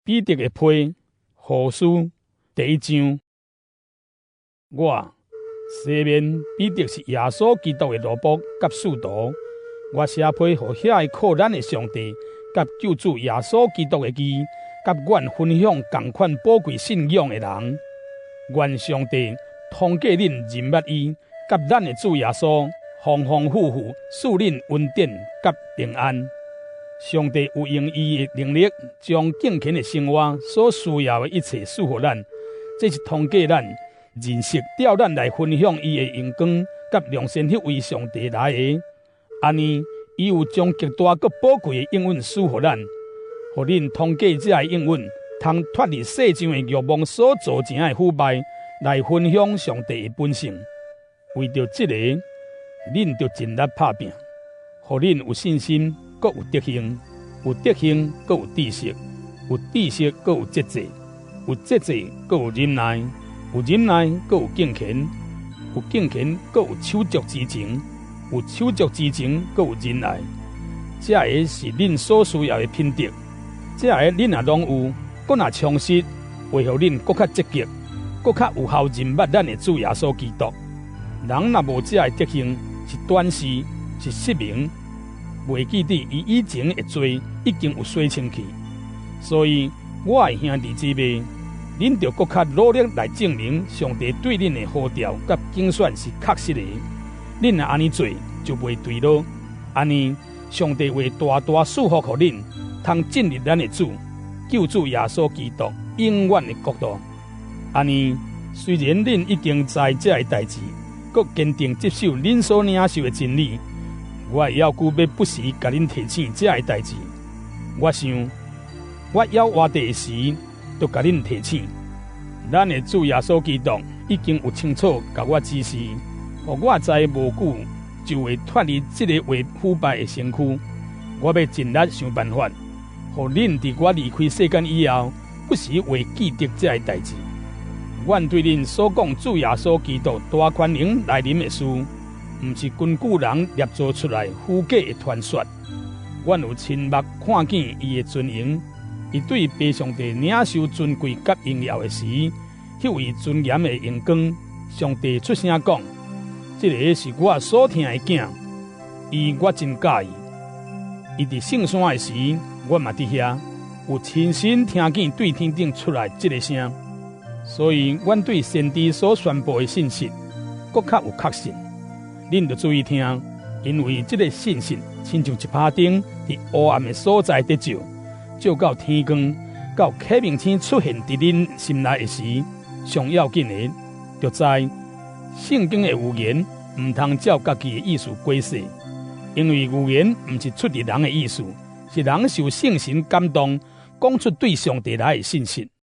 彼得的批何书第一章。我西面彼得是耶稣基督的奴仆甲使徒，我写批予遐个靠咱的上帝甲救主耶稣基督的义，甲阮分享同款宝贵信仰的人。愿上帝通过恁认捌伊，甲咱的主耶稣丰丰富富赐恁恩典甲平安。上帝有用伊的能力，将敬虔的生活所需要的一切赐予咱，这是通过咱认识调咱来分享伊的荣光甲良善迄位上帝来的。安尼，伊有将极大佮宝贵的应允赐予咱，互恁通过这个应允，通脱离世上的欲望所造成的腐败，来分享上帝的本性。为着这个，恁着尽力打拼，互恁有信心，佮有德行；有德行，佮有知识；有知识，佮有节制；有节制，佮有忍耐；有忍耐，佮有敬虔；有敬虔，佮有手足之情；有手足之情，佮有仁爱。这个是恁所需要的品德。这个恁若拢有，佮若充实，会互恁佮较积极，佮较有效认捌咱的主耶稣基督。人若无这个德行，是短视，是失明，袂记得伊以前的罪已经有洗清去。所以，我的兄弟姊妹，恁着佮较努力来证明上帝对恁的呼召甲竞选是确实的。恁若安尼做，就袂对咯。安尼，上帝会大大赐福互恁，通进入咱的主、救主耶稣基督永远的国度。安尼，虽然恁已经知这个代志，佮坚定接受恁所领受的真理，我会要求要不时甲恁提醒这个代志。我想，我要活地时，就甲恁提醒，咱的主耶稣基督已经有清楚甲我指示，互我在无久就会脱离这个为腐败的身躯。我要尽力想办法，互恁伫我离开世间以后，不时会记得这个代志。阮对恁所讲主耶稣基督大权能来临的事，毋是根据人捏造出来虚假的传说。阮有亲目看见伊的尊荣，伊对被上帝领受尊贵甲荣耀的时，迄位尊严的荣光，上帝出声讲：这个是我所疼的囝，伊我真喜意。伊伫圣山的时，我嘛伫遐，有亲身听见对天顶出来这个声。所以，阮对先知所宣布的信息，搁较有确信。恁着注意听，因为这个信息，亲像一把灯，伫黑暗的所在得照，照到天光，到启明星出现伫恁心内的时，上要紧的，就知圣经的预言毋通照家己的意思过世，因为预言毋是出自人的意思，是人受圣神感动，讲出对上帝来的信息。